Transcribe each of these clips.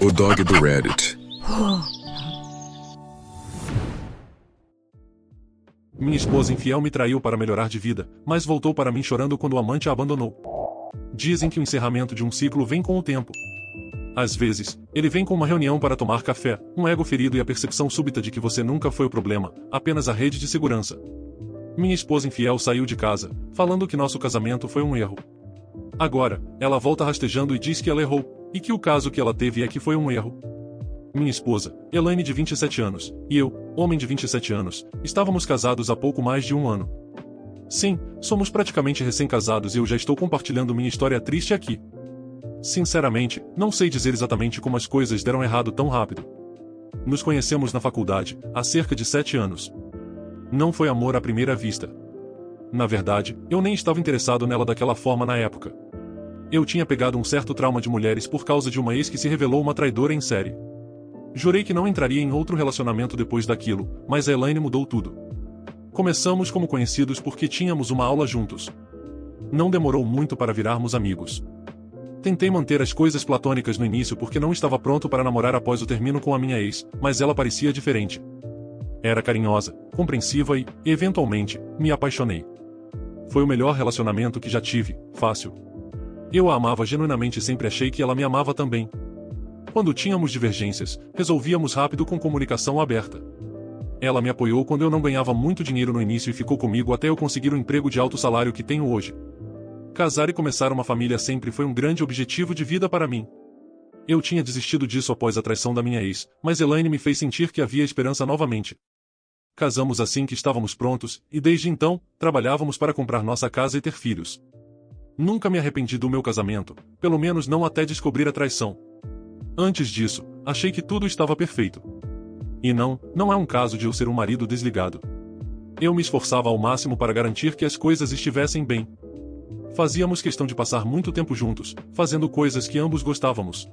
O dog do Reddit. Minha esposa infiel me traiu para melhorar de vida, mas voltou para mim chorando quando o amante a abandonou. Dizem que o encerramento de um ciclo vem com o tempo. Às vezes, ele vem com uma reunião para tomar café, um ego ferido e a percepção súbita de que você nunca foi o problema, apenas a rede de segurança. Minha esposa infiel saiu de casa, falando que nosso casamento foi um erro. Agora, ela volta rastejando e diz que ela errou, e que o caso que ela teve é que foi um erro. Minha esposa, Elaine de 27 anos, e eu, homem de 27 anos, estávamos casados há pouco mais de um ano. Sim, somos praticamente recém-casados e eu já estou compartilhando minha história triste aqui. Sinceramente, não sei dizer exatamente como as coisas deram errado tão rápido. Nos conhecemos na faculdade, há cerca de 7 anos. Não foi amor à primeira vista. Na verdade, eu nem estava interessado nela daquela forma na época. Eu tinha pegado um certo trauma de mulheres por causa de uma ex que se revelou uma traidora em série. Jurei que não entraria em outro relacionamento depois daquilo, mas a Elaine mudou tudo. Começamos como conhecidos porque tínhamos uma aula juntos. Não demorou muito para virarmos amigos. Tentei manter as coisas platônicas no início porque não estava pronto para namorar após o término com a minha ex, mas ela parecia diferente. Era carinhosa, compreensiva e, eventualmente, me apaixonei. Foi o melhor relacionamento que já tive, fácil. Eu a amava genuinamente e sempre achei que ela me amava também. Quando tínhamos divergências, resolvíamos rápido com comunicação aberta. Ela me apoiou quando eu não ganhava muito dinheiro no início e ficou comigo até eu conseguir o emprego de alto salário que tenho hoje. Casar e começar uma família sempre foi um grande objetivo de vida para mim. Eu tinha desistido disso após a traição da minha ex, mas Elaine me fez sentir que havia esperança novamente. Casamos assim que estávamos prontos, e desde então, trabalhávamos para comprar nossa casa e ter filhos. Nunca me arrependi do meu casamento, pelo menos não até descobrir a traição. Antes disso, achei que tudo estava perfeito. E não é um caso de eu ser um marido desligado. Eu me esforçava ao máximo para garantir que as coisas estivessem bem. Fazíamos questão de passar muito tempo juntos, fazendo coisas que ambos gostávamos.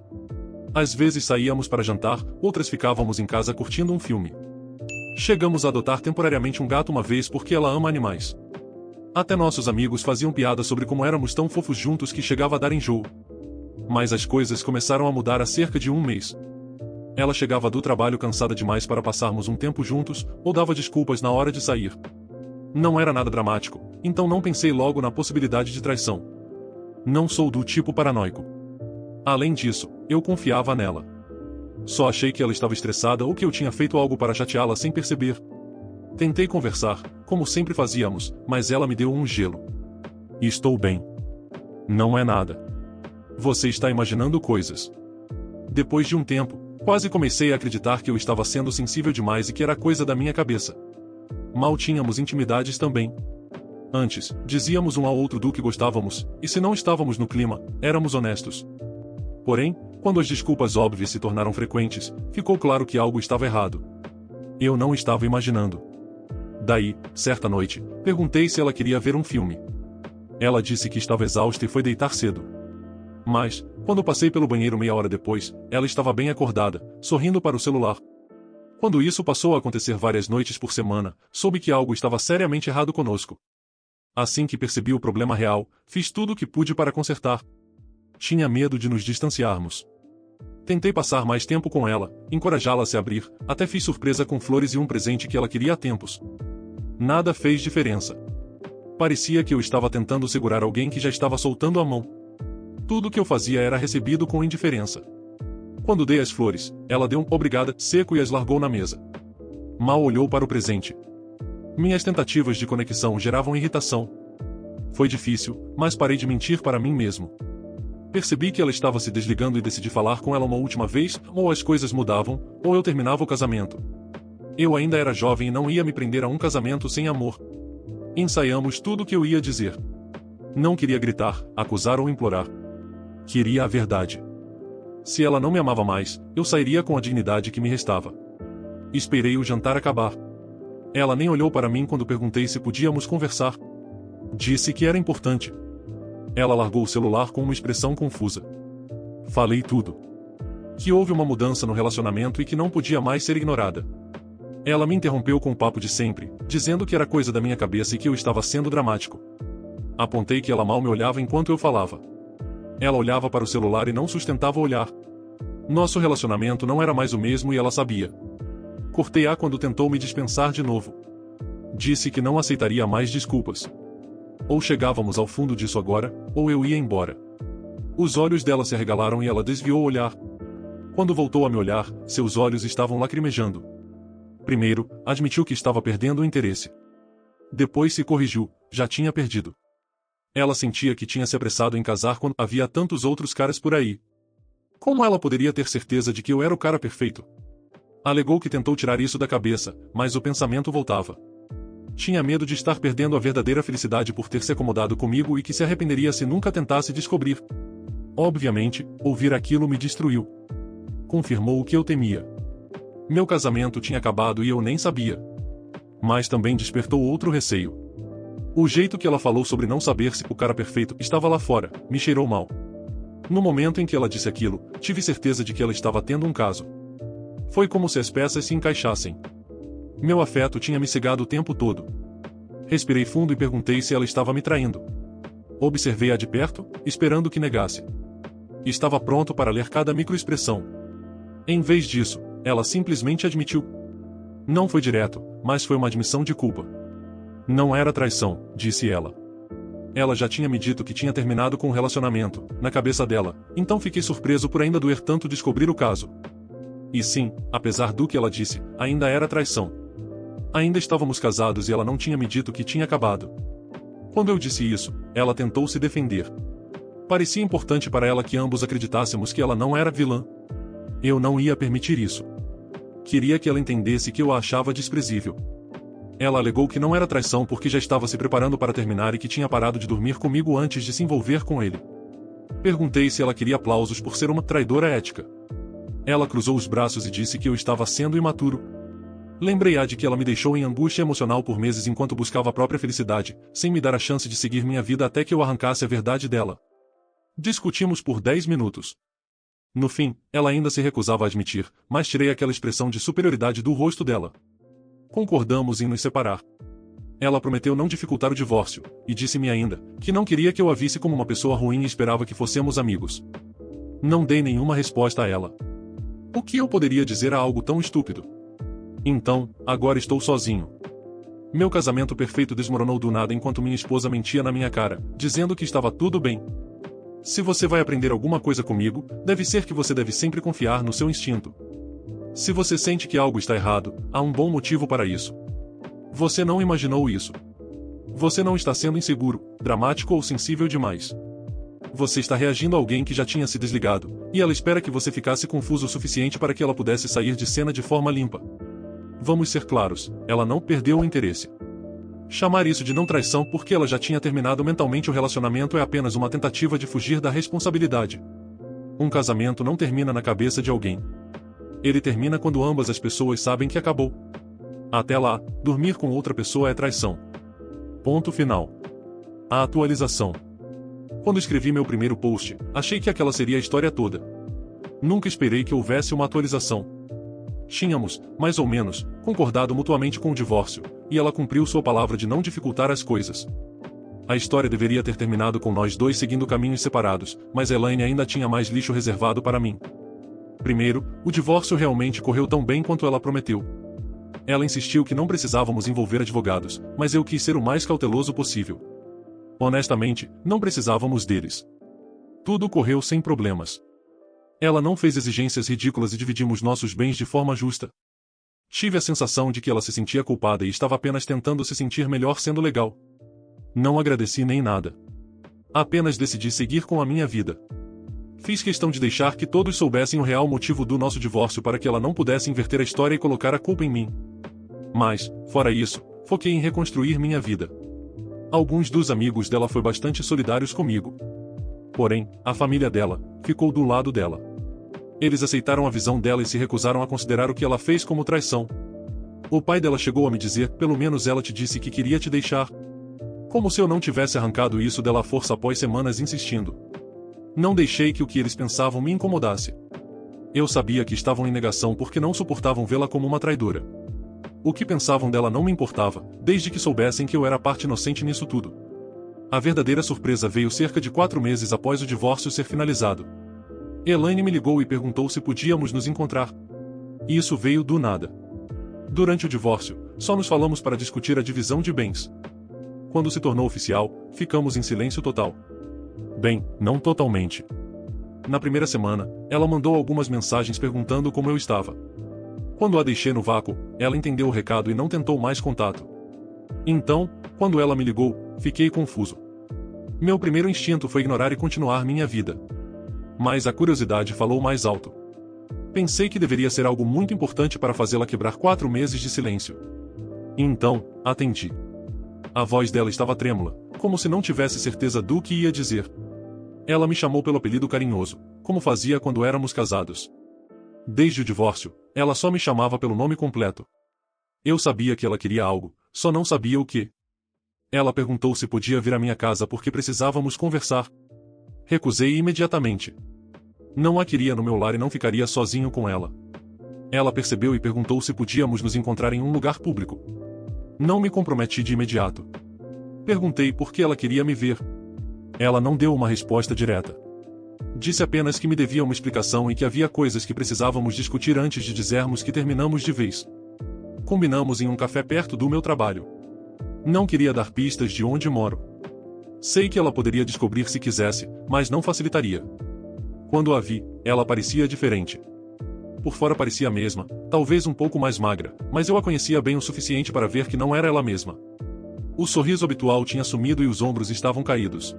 Às vezes saíamos para jantar, outras ficávamos em casa curtindo um filme. Chegamos a adotar temporariamente um gato uma vez porque ela ama animais. Até nossos amigos faziam piada sobre como éramos tão fofos juntos que chegava a dar enjoo. Mas as coisas começaram a mudar há cerca de um mês. Ela chegava do trabalho cansada demais para passarmos um tempo juntos, ou dava desculpas na hora de sair. Não era nada dramático, então não pensei logo na possibilidade de traição. Não sou do tipo paranoico. Além disso, eu confiava nela. Só achei que ela estava estressada ou que eu tinha feito algo para chateá-la sem perceber. Tentei conversar, como sempre fazíamos, mas ela me deu um gelo. Estou bem. Não é nada. Você está imaginando coisas. Depois de um tempo, quase comecei a acreditar que eu estava sendo sensível demais e que era coisa da minha cabeça. Mal tínhamos intimidades também. Antes, dizíamos um ao outro do que gostávamos, e se não estávamos no clima, éramos honestos. Porém, quando as desculpas óbvias se tornaram frequentes, ficou claro que algo estava errado. Eu não estava imaginando. Daí, certa noite, perguntei se ela queria ver um filme. Ela disse que estava exausta e foi deitar cedo. Mas, quando passei pelo banheiro meia hora depois, ela estava bem acordada, sorrindo para o celular. Quando isso passou a acontecer várias noites por semana, soube que algo estava seriamente errado conosco. Assim que percebi o problema real, fiz tudo o que pude para consertar. Tinha medo de nos distanciarmos. Tentei passar mais tempo com ela, encorajá-la a se abrir, até fiz surpresa com flores e um presente que ela queria há tempos. Nada fez diferença. Parecia que eu estava tentando segurar alguém que já estava soltando a mão. Tudo que eu fazia era recebido com indiferença. Quando dei as flores, ela deu um obrigada seco e as largou na mesa. Mal olhou para o presente. Minhas tentativas de conexão geravam irritação. Foi difícil, mas parei de mentir para mim mesmo. Percebi que ela estava se desligando e decidi falar com ela uma última vez, ou as coisas mudavam, ou eu terminava o casamento. Eu ainda era jovem e não ia me prender a um casamento sem amor. Ensaiamos tudo o que eu ia dizer. Não queria gritar, acusar ou implorar. Queria a verdade. Se ela não me amava mais, eu sairia com a dignidade que me restava. Esperei o jantar acabar. Ela nem olhou para mim quando perguntei se podíamos conversar. Disse que era importante. Ela largou o celular com uma expressão confusa. Falei tudo. Que houve uma mudança no relacionamento e que não podia mais ser ignorada. Ela me interrompeu com o papo de sempre, dizendo que era coisa da minha cabeça e que eu estava sendo dramático. Apontei que ela mal me olhava enquanto eu falava. Ela olhava para o celular e não sustentava o olhar. Nosso relacionamento não era mais o mesmo e ela sabia. Cortei-a quando tentou me dispensar de novo. Disse que não aceitaria mais desculpas. Ou chegávamos ao fundo disso agora, ou eu ia embora. Os olhos dela se arregalaram e ela desviou o olhar. Quando voltou a me olhar, seus olhos estavam lacrimejando. Primeiro, admitiu que estava perdendo o interesse. Depois se corrigiu, já tinha perdido. Ela sentia que tinha se apressado em casar quando havia tantos outros caras por aí. Como ela poderia ter certeza de que eu era o cara perfeito? Alegou que tentou tirar isso da cabeça, mas o pensamento voltava. Tinha medo de estar perdendo a verdadeira felicidade por ter se acomodado comigo e que se arrependeria se nunca tentasse descobrir. Obviamente, ouvir aquilo me destruiu. Confirmou o que eu temia. Meu casamento tinha acabado e eu nem sabia. Mas também despertou outro receio. O jeito que ela falou sobre não saber se o cara perfeito estava lá fora, me cheirou mal. No momento em que ela disse aquilo, tive certeza de que ela estava tendo um caso. Foi como se as peças se encaixassem. Meu afeto tinha me cegado o tempo todo. Respirei fundo e perguntei se ela estava me traindo. Observei-a de perto, esperando que negasse. Estava pronto para ler cada microexpressão. Em vez disso, ela simplesmente admitiu. Não foi direto, mas foi uma admissão de culpa. Não era traição, disse ela. Ela já tinha me dito que tinha terminado com o relacionamento, na cabeça dela, então fiquei surpreso por ainda doer tanto descobrir o caso. E sim, apesar do que ela disse, ainda era traição. Ainda estávamos casados e ela não tinha me dito que tinha acabado. Quando eu disse isso, ela tentou se defender. Parecia importante para ela que ambos acreditássemos que ela não era vilã. Eu não ia permitir isso. Queria que ela entendesse que eu a achava desprezível. Ela alegou que não era traição porque já estava se preparando para terminar e que tinha parado de dormir comigo antes de se envolver com ele. Perguntei se ela queria aplausos por ser uma traidora ética. Ela cruzou os braços e disse que eu estava sendo imaturo. Lembrei-a de que ela me deixou em angústia emocional por meses enquanto buscava a própria felicidade, sem me dar a chance de seguir minha vida até que eu arrancasse a verdade dela. Discutimos por 10 minutos. No fim, ela ainda se recusava a admitir, mas tirei aquela expressão de superioridade do rosto dela. Concordamos em nos separar. Ela prometeu não dificultar o divórcio, e disse-me ainda, que não queria que eu a visse como uma pessoa ruim e esperava que fossemos amigos. Não dei nenhuma resposta a ela. O que eu poderia dizer a algo tão estúpido? Então, agora estou sozinho. Meu casamento perfeito desmoronou do nada enquanto minha esposa mentia na minha cara, dizendo que estava tudo bem. Se você vai aprender alguma coisa comigo, deve ser que você deve sempre confiar no seu instinto. Se você sente que algo está errado, há um bom motivo para isso. Você não imaginou isso. Você não está sendo inseguro, dramático ou sensível demais. Você está reagindo a alguém que já tinha se desligado, e ela espera que você ficasse confuso o suficiente para que ela pudesse sair de cena de forma limpa. Vamos ser claros, ela não perdeu o interesse. Chamar isso de não traição porque ela já tinha terminado mentalmente o relacionamento é apenas uma tentativa de fugir da responsabilidade. Um casamento não termina na cabeça de alguém. Ele termina quando ambas as pessoas sabem que acabou. Até lá, dormir com outra pessoa é traição. Ponto final. A atualização. Quando escrevi meu primeiro post, achei que aquela seria a história toda. Nunca esperei que houvesse uma atualização. Tínhamos, mais ou menos, concordado mutuamente com o divórcio, e ela cumpriu sua palavra de não dificultar as coisas. A história deveria ter terminado com nós dois seguindo caminhos separados, mas Elaine ainda tinha mais lixo reservado para mim. Primeiro, o divórcio realmente correu tão bem quanto ela prometeu. Ela insistiu que não precisávamos envolver advogados, mas eu quis ser o mais cauteloso possível. Honestamente, não precisávamos deles. Tudo correu sem problemas. Ela não fez exigências ridículas e dividimos nossos bens de forma justa. Tive a sensação de que ela se sentia culpada e estava apenas tentando se sentir melhor sendo legal. Não agradeci nem nada. Apenas decidi seguir com a minha vida. Fiz questão de deixar que todos soubessem o real motivo do nosso divórcio para que ela não pudesse inverter a história e colocar a culpa em mim. Mas, fora isso, foquei em reconstruir minha vida. Alguns dos amigos dela foram bastante solidários comigo. Porém, a família dela ficou do lado dela. Eles aceitaram a visão dela e se recusaram a considerar o que ela fez como traição. O pai dela chegou a me dizer, pelo menos ela te disse que queria te deixar. Como se eu não tivesse arrancado isso dela à força após semanas insistindo. Não deixei que o que eles pensavam me incomodasse. Eu sabia que estavam em negação porque não suportavam vê-la como uma traidora. O que pensavam dela não me importava, desde que soubessem que eu era parte inocente nisso tudo. A verdadeira surpresa veio cerca de 4 meses após o divórcio ser finalizado. Elaine me ligou e perguntou se podíamos nos encontrar. E isso veio do nada. Durante o divórcio, só nos falamos para discutir a divisão de bens. Quando se tornou oficial, ficamos em silêncio total. Bem, não totalmente. Na primeira semana, ela mandou algumas mensagens perguntando como eu estava. Quando a deixei no vácuo, ela entendeu o recado e não tentou mais contato. Então, quando ela me ligou, fiquei confuso. Meu primeiro instinto foi ignorar e continuar minha vida. Mas a curiosidade falou mais alto. Pensei que deveria ser algo muito importante para fazê-la quebrar 4 meses de silêncio. E então, atendi. A voz dela estava trêmula, como se não tivesse certeza do que ia dizer. Ela me chamou pelo apelido carinhoso, como fazia quando éramos casados. Desde o divórcio, ela só me chamava pelo nome completo. Eu sabia que ela queria algo, só não sabia o que. Ela perguntou se podia vir à minha casa porque precisávamos conversar. Recusei imediatamente. Não a queria no meu lar e não ficaria sozinho com ela. Ela percebeu e perguntou se podíamos nos encontrar em um lugar público. Não me comprometi de imediato. Perguntei por que ela queria me ver. Ela não deu uma resposta direta. Disse apenas que me devia uma explicação e que havia coisas que precisávamos discutir antes de dizermos que terminamos de vez. Combinamos em um café perto do meu trabalho. Não queria dar pistas de onde moro. Sei que ela poderia descobrir se quisesse, mas não facilitaria. Quando a vi, ela parecia diferente. Por fora parecia a mesma, talvez um pouco mais magra, mas eu a conhecia bem o suficiente para ver que não era ela mesma. O sorriso habitual tinha sumido e os ombros estavam caídos.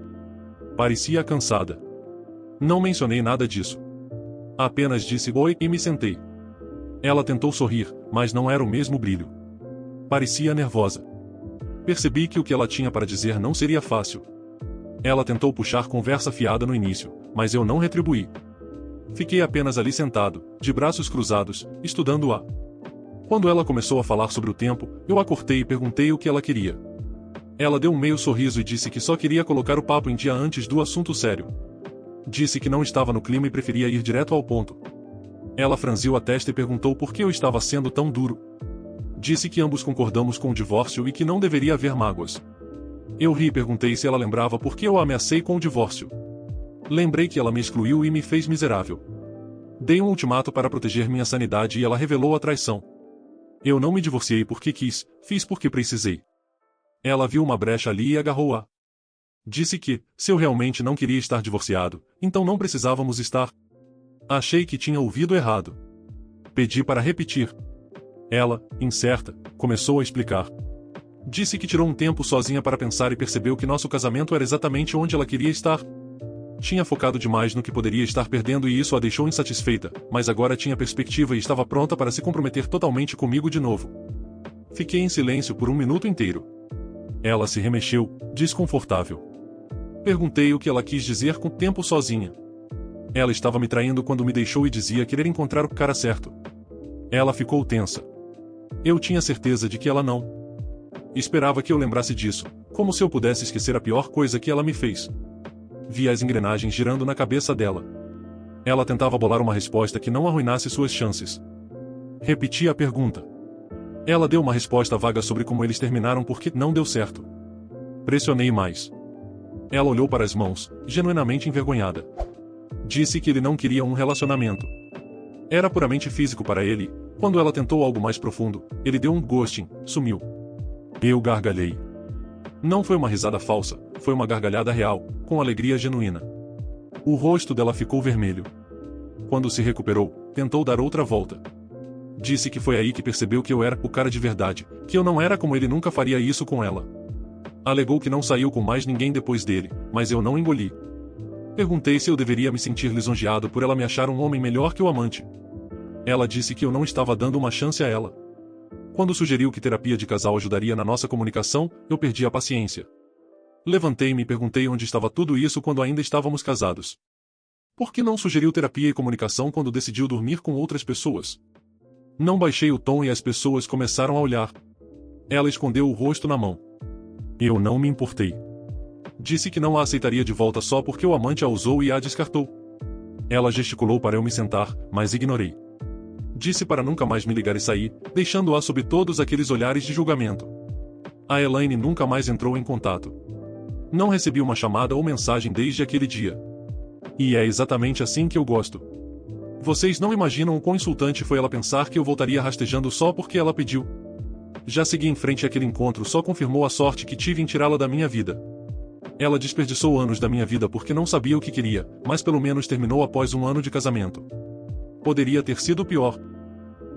Parecia cansada. Não mencionei nada disso. Apenas disse oi e me sentei. Ela tentou sorrir, mas não era o mesmo brilho. Parecia nervosa. Percebi que o que ela tinha para dizer não seria fácil. Ela tentou puxar conversa fiada no início, mas eu não retribuí. Fiquei apenas ali sentado, de braços cruzados, estudando-a. Quando ela começou a falar sobre o tempo, eu a cortei e perguntei o que ela queria. Ela deu um meio sorriso e disse que só queria colocar o papo em dia antes do assunto sério. Disse que não estava no clima e preferia ir direto ao ponto. Ela franziu a testa e perguntou por que eu estava sendo tão duro. Disse que ambos concordamos com o divórcio e que não deveria haver mágoas. Eu ri e perguntei se ela lembrava por que eu a ameacei com o divórcio. Lembrei que ela me excluiu e me fez miserável. Dei um ultimato para proteger minha sanidade e ela revelou a traição. Eu não me divorciei porque quis, fiz porque precisei. Ela viu uma brecha ali e agarrou-a. Disse que, se eu realmente não queria estar divorciado, então não precisávamos estar. Achei que tinha ouvido errado. Pedi para repetir. Ela, incerta, começou a explicar. Disse que tirou um tempo sozinha para pensar e percebeu que nosso casamento era exatamente onde ela queria estar. Tinha focado demais no que poderia estar perdendo e isso a deixou insatisfeita, mas agora tinha perspectiva e estava pronta para se comprometer totalmente comigo de novo. Fiquei em silêncio por 1 minuto inteiro. Ela se remexeu, desconfortável. Perguntei o que ela quis dizer com tempo sozinha. Ela estava me traindo quando me deixou e dizia querer encontrar o cara certo. Ela ficou tensa. Eu tinha certeza de que ela não. Esperava que eu lembrasse disso, como se eu pudesse esquecer a pior coisa que ela me fez. Vi as engrenagens girando na cabeça dela. Ela tentava bolar uma resposta que não arruinasse suas chances. Repeti a pergunta. Ela deu uma resposta vaga sobre como eles terminaram porque não deu certo. Pressionei mais. Ela olhou para as mãos, genuinamente envergonhada. Disse que ele não queria um relacionamento. Era puramente físico para ele. Quando ela tentou algo mais profundo, ele deu um ghosting, sumiu. Eu gargalhei. Não foi uma risada falsa, foi uma gargalhada real, com alegria genuína. O rosto dela ficou vermelho. Quando se recuperou, tentou dar outra volta. Disse que foi aí que percebeu que eu era o cara de verdade, que eu não era como ele nunca faria isso com ela. Alegou que não saiu com mais ninguém depois dele, mas eu não engoli. Perguntei se eu deveria me sentir lisonjeado por ela me achar um homem melhor que o amante. Ela disse que eu não estava dando uma chance a ela. Quando sugeriu que terapia de casal ajudaria na nossa comunicação, eu perdi a paciência. Levantei-me e perguntei onde estava tudo isso quando ainda estávamos casados. Por que não sugeriu terapia e comunicação quando decidiu dormir com outras pessoas? Não baixei o tom e as pessoas começaram a olhar. Ela escondeu o rosto na mão. Eu não me importei. Disse que não a aceitaria de volta só porque o amante a usou e a descartou. Ela gesticulou para eu me sentar, mas ignorei. Disse para nunca mais me ligar e sair, deixando-a sob todos aqueles olhares de julgamento. A Elaine nunca mais entrou em contato. Não recebi uma chamada ou mensagem desde aquele dia. E é exatamente assim que eu gosto. Vocês não imaginam o quão insultante foi ela pensar que eu voltaria rastejando só porque ela pediu. Já segui em frente àquele encontro, só confirmou a sorte que tive em tirá-la da minha vida. Ela desperdiçou anos da minha vida porque não sabia o que queria, mas pelo menos terminou após um ano de casamento. Poderia ter sido pior.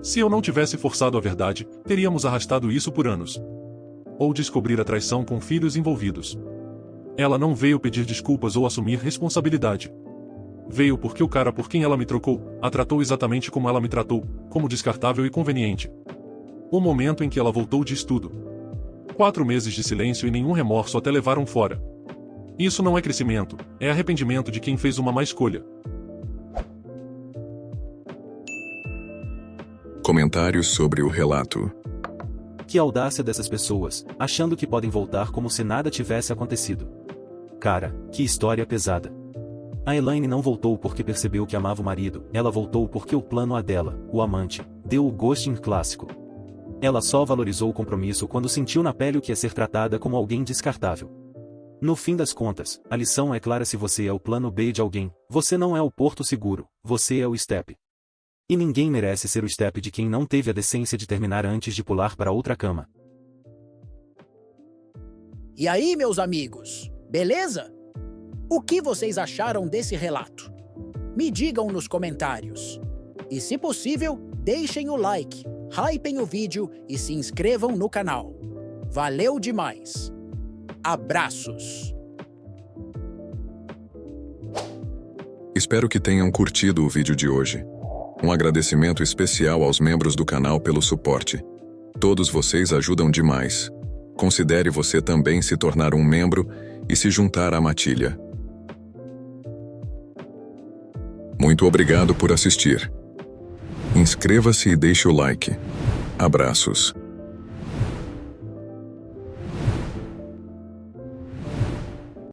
Se eu não tivesse forçado a verdade, teríamos arrastado isso por anos. Ou descobrir a traição com filhos envolvidos. Ela não veio pedir desculpas ou assumir responsabilidade. Veio porque o cara por quem ela me trocou, a tratou exatamente como ela me tratou, como descartável e conveniente. O momento em que ela voltou diz tudo. 4 meses de silêncio e nenhum remorso até levaram fora. Isso não é crescimento, é arrependimento de quem fez uma má escolha. Comentários sobre o relato. Que audácia dessas pessoas, achando que podem voltar como se nada tivesse acontecido. Cara, que história pesada. A Elaine não voltou porque percebeu que amava o marido, ela voltou porque o plano A dela, o amante, deu o ghosting clássico. Ela só valorizou o compromisso quando sentiu na pele o que é ser tratada como alguém descartável. No fim das contas, a lição é clara: se você é o plano B de alguém, você não é o porto seguro, você é o step. E ninguém merece ser o step de quem não teve a decência de terminar antes de pular para outra cama. E aí, meus amigos, beleza? O que vocês acharam desse relato? Me digam nos comentários. E se possível, deixem o like, hypem o vídeo e se inscrevam no canal. Valeu demais! Abraços! Espero que tenham curtido o vídeo de hoje. Um agradecimento especial aos membros do canal pelo suporte. Todos vocês ajudam demais. Considere você também se tornar um membro e se juntar à matilha. Muito obrigado por assistir. Inscreva-se e deixe o like. Abraços.